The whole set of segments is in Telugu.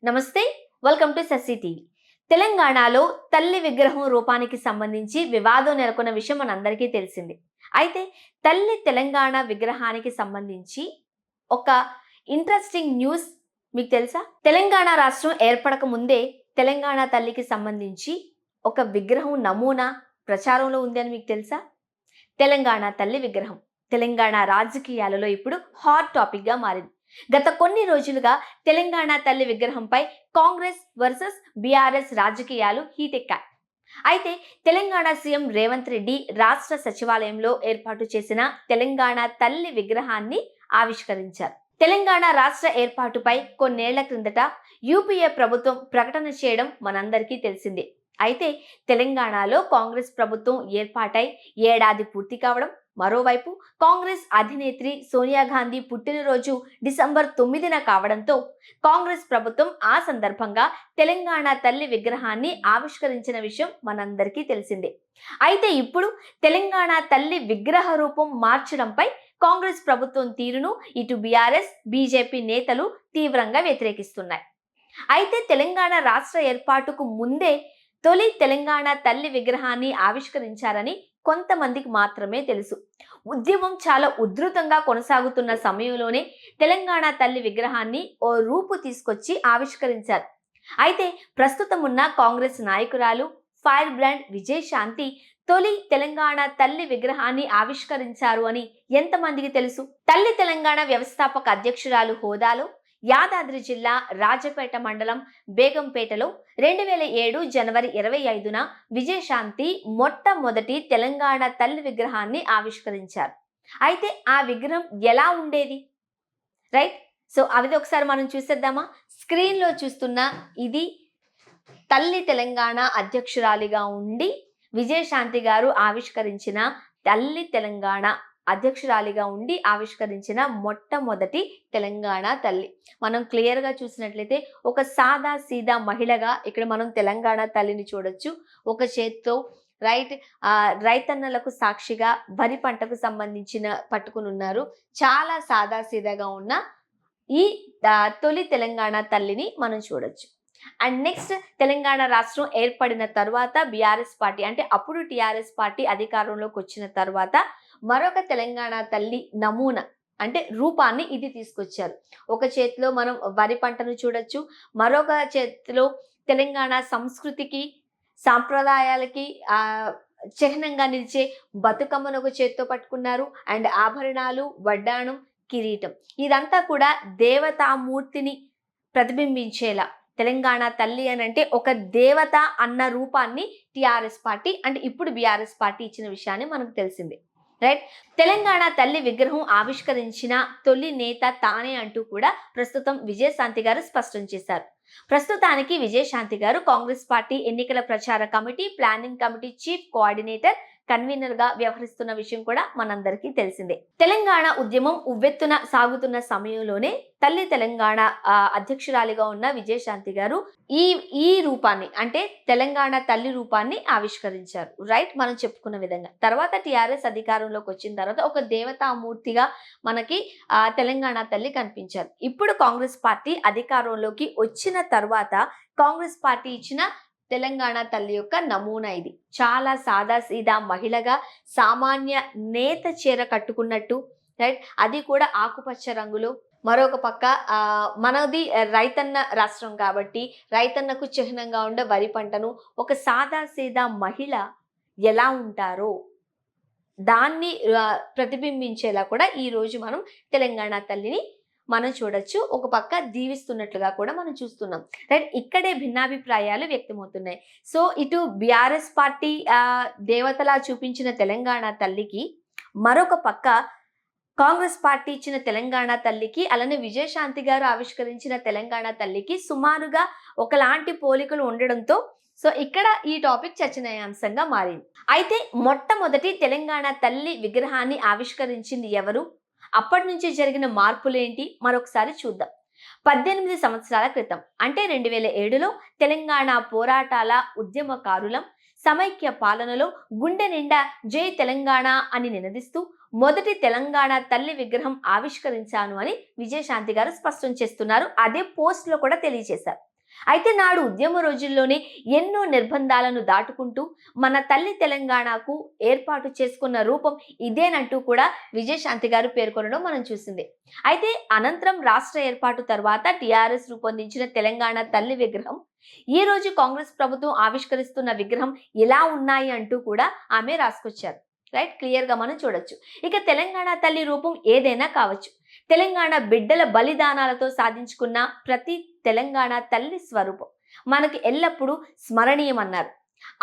నమస్తే, వెల్కమ్ టు సస్సి టీవీ. తెలంగాణలో తల్లి విగ్రహం రూపానికి సంబంధించి వివాదం నెలకొన్న విషయం మనందరికీ తెలిసింది. అయితే తల్లి తెలంగాణ విగ్రహానికి సంబంధించి ఒక ఇంట్రెస్టింగ్ న్యూస్ మీకు తెలుసా? తెలంగాణ రాష్ట్రం ఏర్పడక ముందే తెలంగాణ తల్లికి సంబంధించి ఒక విగ్రహం నమూనా ప్రచారంలో ఉంది అని మీకు తెలుసా? తెలంగాణ తల్లి విగ్రహం తెలంగాణ రాజకీయాలలో ఇప్పుడు హాట్ టాపిక్ గా మారింది. గత కొన్ని రోజులుగా తెలంగాణ తల్లి విగ్రహంపై కాంగ్రెస్ వర్సెస్ బీఆర్ఎస్ రాజకీయాలు హీటెక్కాయి. అయితే తెలంగాణ సీఎం రేవంత్ రెడ్డి రాష్ట్ర సచివాలయంలో ఏర్పాటు చేసిన తెలంగాణ తల్లి విగ్రహాన్ని ఆవిష్కరించారు. తెలంగాణ రాష్ట్ర ఏర్పాటుపై కొన్నేళ్ల క్రిందట యూపీఏ ప్రభుత్వం ప్రకటన చేయడం మనందరికీ తెలిసిందే. అయితే తెలంగాణలో కాంగ్రెస్ ప్రభుత్వం ఏర్పాటై ఏడాది పూర్తి కావడం, మరోవైపు కాంగ్రెస్ అధినేత్రి సోనియా గాంధీ పుట్టినరోజు డిసెంబర్ 9న కావడంతో కాంగ్రెస్ ప్రభుత్వం ఆ సందర్భంగా తెలంగాణ తల్లి విగ్రహాన్ని ఆవిష్కరించిన విషయం మనందరికీ తెలిసిందే. అయితే ఇప్పుడు తెలంగాణ తల్లి విగ్రహ రూపం మార్చడంపై కాంగ్రెస్ ప్రభుత్వం తీరును ఇటు బీఆర్ఎస్, బీజేపీ నేతలు తీవ్రంగా వ్యతిరేకిస్తున్నాయి. అయితే తెలంగాణ రాష్ట్ర ఏర్పాటుకు ముందే తొలి తెలంగాణ తల్లి విగ్రహాన్ని ఆవిష్కరించారని కొంతమందికి మాత్రమే తెలుసు. ఉద్యమం చాలా ఉధృతంగా కొనసాగుతున్న సమయంలోనే తెలంగాణ తల్లి విగ్రహాన్ని ఓ రూపు తీసుకొచ్చి ఆవిష్కరించారు. అయితే ప్రస్తుతం ఉన్న కాంగ్రెస్ నాయకురాలు ఫైర్ బ్రాండ్ విజయశాంతి తొలి తెలంగాణ తల్లి విగ్రహాన్ని ఆవిష్కరించారు అని ఎంతమందికి తెలుసు? తల్లి తెలంగాణ వ్యవస్థాపక అధ్యక్షురాలు హోదాలో యాదాద్రి జిల్లా రాజపేట మండలం బేగంపేటలో 2007 జనవరి 25న విజయశాంతి మొట్టమొదటి తెలంగాణ తల్లి విగ్రహాన్ని ఆవిష్కరించారు. అయితే ఆ విగ్రహం ఎలా ఉండేది? రైట్, సో అది ఒకసారి మనం చూసేద్దామా? స్క్రీన్ లో చూస్తున్న ఇది తల్లి తెలంగాణ అధ్యక్షురాలిగా ఉండి విజయశాంతి గారు ఆవిష్కరించిన తల్లి తెలంగాణ అధ్యక్షురాలిగా ఉండి ఆవిష్కరించిన మొట్టమొదటి తెలంగాణ తల్లి. మనం క్లియర్ గా చూసినట్లయితే ఒక సాదా సీదా మహిళగా ఇక్కడ మనం తెలంగాణ తల్లిని చూడొచ్చు. ఒక చేత్తో రైతన్నలకు సాక్షిగా వరి పంటకు సంబంధించిన పట్టుకుని ఉన్నారు. చాలా సాదా సీదాగా ఉన్న ఈ తొలి తెలంగాణ తల్లిని మనం చూడొచ్చు. అండ్ నెక్స్ట్, తెలంగాణ రాష్ట్రం ఏర్పడిన తర్వాత బీఆర్ఎస్ పార్టీ అంటే అప్పుడు టీఆర్ఎస్ పార్టీ అధికారంలోకి వచ్చిన తర్వాత మరొక తెలంగాణ తల్లి నమూనా అంటే రూపాన్ని ఇది తీసుకొచ్చారు. ఒక చేతిలో మనం వరి పంటను చూడొచ్చు, మరొక చేతిలో తెలంగాణ సంస్కృతికి సాంప్రదాయాలకి చిహ్నంగా నిలిచే బతుకమ్మను ఒక చేతితో పట్టుకున్నారు. అండ్ ఆభరణాలు, వడ్డాణం, కిరీటం ఇదంతా కూడా దేవతామూర్తిని ప్రతిబింబించేలా తెలంగాణ తల్లి అని అంటే ఒక దేవత అన్న రూపాన్ని టీఆర్ఎస్ పార్టీ అంటే ఇప్పుడు బీఆర్ఎస్ పార్టీ ఇచ్చిన విషయాన్ని మనకు తెలిసిందే. రైట్, తెలంగాణ తల్లి విగ్రహం ఆవిష్కరించిన తొలి నేత తానే అంటూ కూడా ప్రస్తుతం విజయశాంతి గారు స్పష్టం చేశారు. ప్రస్తుతానికి విజయశాంతి గారు కాంగ్రెస్ పార్టీ ఎన్నికల ప్రచార committee, planning committee chief coordinator, convener గా వ్యవహరిస్తున్న విషయం కూడా మనందరికీ తెలిసిందే. తెలంగాణ ఉద్యమం ఉవ్వెత్తున సాగుతున్న సమయంలోనే తల్లి తెలంగాణ అధ్యక్షురాలిగా ఉన్న విజయశాంతి గారు ఈ రూపాన్ని అంటే తెలంగాణ తల్లి రూపాన్ని ఆవిష్కరించారు. రైట్, మనం చెప్పుకున్న విధంగా తర్వాత టీఆర్ఎస్ అధికారంలోకి వచ్చిన తర్వాత ఒక దేవతామూర్తిగా మనకి తెలంగాణ తల్లి కనిపించారు. ఇప్పుడు కాంగ్రెస్ పార్టీ అధికారంలోకి వచ్చిన తర్వాత కాంగ్రెస్ పార్టీ ఇచ్చిన తెలంగాణ తల్లి యొక్క నమూనా ఇది. చాలా సాదా సీదా మహిళగా సామాన్య నేత చీర కట్టుకున్నట్టు, రైట్, అది కూడా ఆకుపచ్చ రంగులో. మరొక పక్క మనది రైతన్న రాష్ట్రం కాబట్టి రైతన్నకు చిహ్నంగా ఉండే వరి పంటను ఒక సాదా సీదా మహిళ ఎలా ఉంటారో దాన్ని ప్రతిబింబించేలా కూడా ఈ రోజు మనం తెలంగాణ తల్లిని మనం చూడొచ్చు. ఒక పక్క దీవిస్తున్నట్లుగా కూడా మనం చూస్తున్నాం. రైట్, ఇక్కడే భిన్నాభిప్రాయాలు వ్యక్తమవుతున్నాయి. సో ఇటు బీఆర్ఎస్ పార్టీ దేవతలా చూపించిన తెలంగాణ తల్లికి, మరొక పక్క కాంగ్రెస్ పార్టీ ఇచ్చిన తెలంగాణ తల్లికి, అలానే విజయశాంతి గారు ఆవిష్కరించిన తెలంగాణ తల్లికి సుమారుగా ఒకలాంటి పోలికలు ఉండడంతో సో ఇక్కడ ఈ టాపిక్ చర్చనీయాంశంగా మారింది. అయితే మొట్టమొదటి తెలంగాణ తల్లి విగ్రహాన్ని ఆవిష్కరించింది ఎవరు? అప్పటి నుంచి జరిగిన మార్పులేంటి మరొకసారి చూద్దాం. 18 సంవత్సరాల క్రితం అంటే 2007లో తెలంగాణ పోరాటాల ఉద్యమకారులం సమైక్య పాలనలో గుండె నిండా జై తెలంగాణ అని నినదిస్తూ మొదటి తెలంగాణ తల్లి విగ్రహం ఆవిష్కరించాను అని విజయశాంతి గారు స్పష్టం చేస్తున్నారు. అదే పోస్ట్ లో కూడా తెలియజేశారు. అయితే నాడు ఉద్యమ రోజుల్లోనే ఎన్నో నిర్బంధాలను దాటుకుంటూ మన తల్లి తెలంగాణకు ఏర్పాటు చేసుకున్న రూపం ఇదేనంటూ కూడా విజయశాంతి గారు పేర్కొనడం మనం చూసింది. అయితే అనంతరం రాష్ట్ర ఏర్పాటు తర్వాత టిఆర్ఎస్ రూపొందించిన తెలంగాణ తల్లి విగ్రహం ఈ రోజు కాంగ్రెస్ ప్రభుత్వం ఆవిష్కరిస్తున్న విగ్రహం ఇలా ఉన్నాయి అంటూ కూడా ఆమె రాసుకొచ్చారు. రైట్, క్లియర్ గా మనం చూడొచ్చు. ఇక తెలంగాణ తల్లి రూపం ఏదైనా కావచ్చు, తెలంగాణ బిడ్డల బలిదానాలతో సాధించుకున్న ప్రతి తెలంగాణ తల్లి స్వరూపం మనకి ఎల్లప్పుడూ స్మరణీయమన్నారు.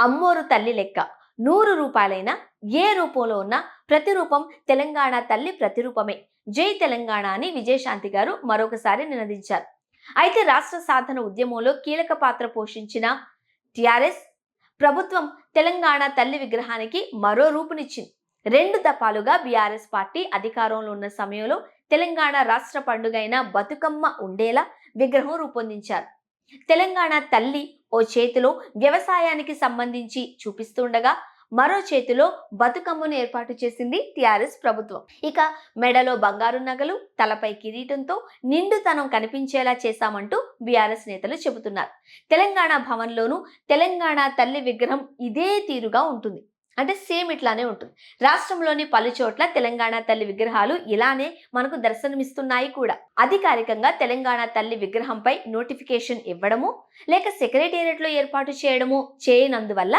అమ్మోరు తల్లి లెక్క 100 రూపాయలైనా ఏ రూపంలో ఉన్న ప్రతి రూపం తెలంగాణ తల్లి ప్రతిరూపమే. జై తెలంగాణ అని విజయశాంతి గారు మరొకసారి నినదించారు. అయితే రాష్ట్ర సాధన ఉద్యమంలో కీలక పాత్ర పోషించిన టిఆర్ఎస్ ప్రభుత్వం తెలంగాణ తల్లి విగ్రహానికి మరో రూపునిచ్చింది. 2 దఫాలుగా బీఆర్ఎస్ పార్టీ అధికారంలో ఉన్న సమయంలో తెలంగాణ రాష్ట్ర పండుగైన బతుకమ్మ ఉండేలా విగ్రహం రూపొందించారు. తెలంగాణ తల్లి ఓ చేతిలో వ్యవసాయానికి సంబంధించి చూపిస్తుండగా మరో చేతిలో బతుకమ్మను ఏర్పాటు చేసింది టిఆర్ఎస్ ప్రభుత్వం. ఇక మెడలో బంగారు నగలు, తలపై కిరీటంతో నిండుతనం కనిపించేలా చేశామంటూ బీఆర్ఎస్ నేతలు చెబుతున్నారు. తెలంగాణ భవన్లోనూ తెలంగాణ తల్లి విగ్రహం ఇదే తీరుగా ఉంటుంది. అంటే సేమ్ ఇట్లానే ఉంటుంది. రాష్ట్రంలోని పలు చోట్ల తెలంగాణ తల్లి విగ్రహాలు ఇలానే మనకు దర్శనమిస్తున్నాయి కూడా. అధికారికంగా తెలంగాణ తల్లి విగ్రహంపై నోటిఫికేషన్ ఇవ్వడము లేక సెక్రటేరియట్ లో ఏర్పాటు చేయడము చేయనందువల్ల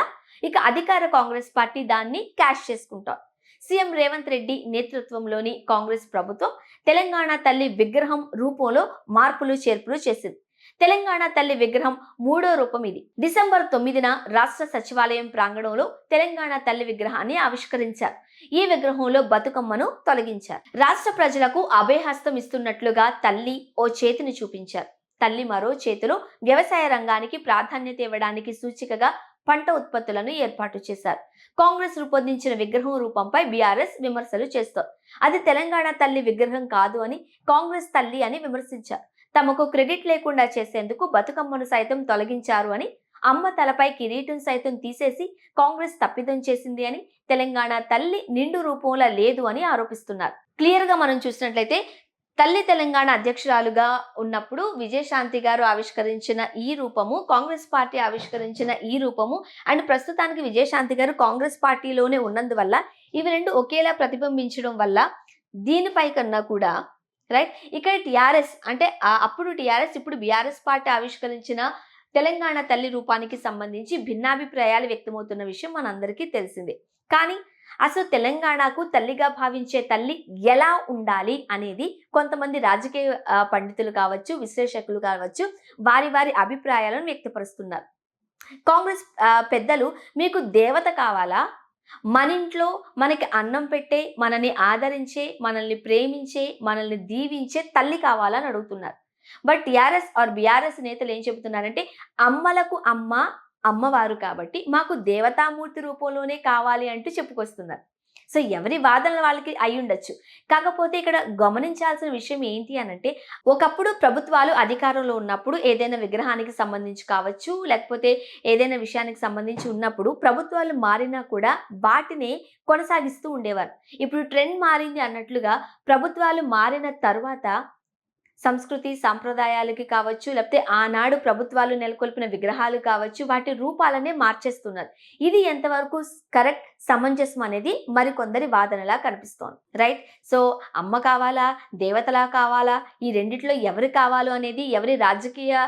ఇక అధికార కాంగ్రెస్ పార్టీ దాన్ని క్యాష్ చేసుకుంటారు. సీఎం రేవంత్ రెడ్డి నేతృత్వంలోని కాంగ్రెస్ ప్రభుత్వం తెలంగాణ తల్లి విగ్రహం రూపంలో మార్పులు చేర్పులు చేసింది. తెలంగాణ తల్లి విగ్రహం 3వ రూపం ఇది. డిసెంబర్ 9న రాష్ట్ర సచివాలయం ప్రాంగణంలో తెలంగాణ తల్లి విగ్రహాన్ని ఆవిష్కరించారు. ఈ విగ్రహంలో బతుకమ్మను తొలగించారు. రాష్ట్ర ప్రజలకు అభయహస్తం ఇస్తున్నట్లుగా తల్లి ఓ చేతిని చూపించారు. తల్లి మరో చేతిలో వ్యవసాయ రంగానికి ప్రాధాన్యత ఇవ్వడానికి సూచికగా పంట ఉత్పత్తులను ఏర్పాటు చేశారు. కాంగ్రెస్ రూపొందించిన విగ్రహం రూపంపై బీఆర్ఎస్ విమర్శలు చేస్తారు. అది తెలంగాణ తల్లి విగ్రహం కాదు అని, కాంగ్రెస్ తల్లి అని విమర్శించారు. తమకు క్రెడిట్ లేకుండా చేసేందుకు బతుకమ్మను సైతం తొలగించారు అని, అమ్మ తలపై కిరీటం సైతం తీసేసి కాంగ్రెస్ తప్పిదం చేసింది అని, తెలంగాణ తల్లి నిండు రూపంలో లేదు అని ఆరోపిస్తున్నారు. క్లియర్ గా మనం చూసినట్లయితే తల్లి తెలంగాణ అధ్యక్షురాలుగా ఉన్నప్పుడు విజయశాంతి గారు ఆవిష్కరించిన ఈ రూపము, కాంగ్రెస్ పార్టీ ఆవిష్కరించిన ఈ రూపము అండ్ ప్రస్తుతానికి విజయశాంతి గారు కాంగ్రెస్ పార్టీలోనే ఉన్నందువల్ల ఇవి రెండు ఒకేలా ప్రతిబింబించడం వల్ల దీనిపై కన్నా కూడా రైట్ ఇక్కడ టిఆర్ఎస్ అంటే అప్పుడు టిఆర్ఎస్ ఇప్పుడు బీఆర్ఎస్ పార్టీ ఆవిష్కరించిన తెలంగాణ తల్లి రూపానికి సంబంధించి భిన్నాభిప్రాయాలు వ్యక్తమవుతున్న విషయం మనందరికీ తెలిసిందే. కానీ అసలు తెలంగాణకు తల్లిగా భావించే తల్లి ఎలా ఉండాలి అనేది కొంతమంది రాజకీయ పండితులు కావచ్చు, విశ్లేషకులు కావచ్చు, వారి వారి అభిప్రాయాలను వ్యక్తపరుస్తున్నారు. కాంగ్రెస్ పెద్దలు మీకు దేవత కావాలా, మన ఇంట్లో మనకి అన్నం పెట్టే, మనల్ని ఆదరించే, మనల్ని ప్రేమించే, మనల్ని దీవించే తల్లి కావాలని అడుగుతున్నారు. బట్ టిఆర్ఎస్ ఆర్ బీఆర్ఎస్ నేతలు ఏం చెబుతున్నారంటే అమ్మలకు అమ్మ అమ్మవారు కాబట్టి మాకు దేవతామూర్తి రూపంలోనే కావాలి అంటూ చెప్పుకొస్తున్నారు. సో ఎవరి వాదనలు వాళ్ళకి అయి ఉండొచ్చు. కాకపోతే ఇక్కడ గమనించాల్సిన విషయం ఏంటి అనంటే ఒకప్పుడు ప్రభుత్వాలు అధికారంలో ఉన్నప్పుడు ఏదైనా విగ్రహానికి సంబంధించి కావచ్చు, లేకపోతే ఏదైనా విషయానికి సంబంధించి ఉన్నప్పుడు ప్రభుత్వాలు మారినా కూడా వాటిని కొనసాగిస్తూ ఉండేవారు. ఇప్పుడు ట్రెండ్ మారింది అన్నట్లుగా ప్రభుత్వాలు మారిన తర్వాత సంస్కృతి సాంప్రదాయాలకి కావచ్చు, లేకపోతే ఆనాడు ప్రభుత్వాలు నెలకొల్పిన విగ్రహాలు కావచ్చు, వాటి రూపాలనే మార్చేస్తున్నారు. ఇది ఎంతవరకు కరెక్ట్, సమంజసం అనేది మరికొందరి వాదనలా కనిపిస్తోంది. రైట్, సో అమ్మ కావాలా, దేవతలా కావాలా, ఈ రెండిట్లో ఎవరు కావాలో అనేది ఎవరి రాజకీయ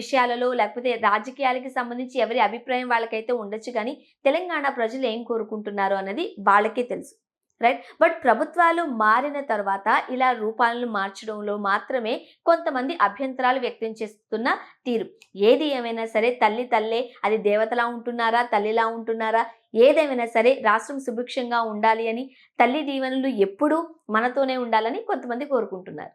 విషయాలలో లేకపోతే రాజకీయాలకి సంబంధించి ఎవరి అభిప్రాయం వాళ్ళకైతే ఉండొచ్చు. కానీ తెలంగాణ ప్రజలు ఏం కోరుకుంటున్నారు అన్నది వాళ్ళకే తెలుసు. రైట్, బట్ ప్రభుత్వాలు మారిన తర్వాత ఇలా రూపాలను మార్చడంలో మాత్రమే కొంతమంది అభ్యంతరాలు వ్యక్తం చేస్తున్న తీరు. ఏది ఏమైనా సరే తల్లి తల్లే, అది దేవతలా ఉంటున్నారా, తల్లిలా ఉంటున్నారా, ఏదేమైనా సరే రాష్ట్రం సుభిక్షంగా ఉండాలి అని, తల్లి దీవెనలు ఎప్పుడూ మనతోనే ఉండాలని కొంతమంది కోరుకుంటున్నారు.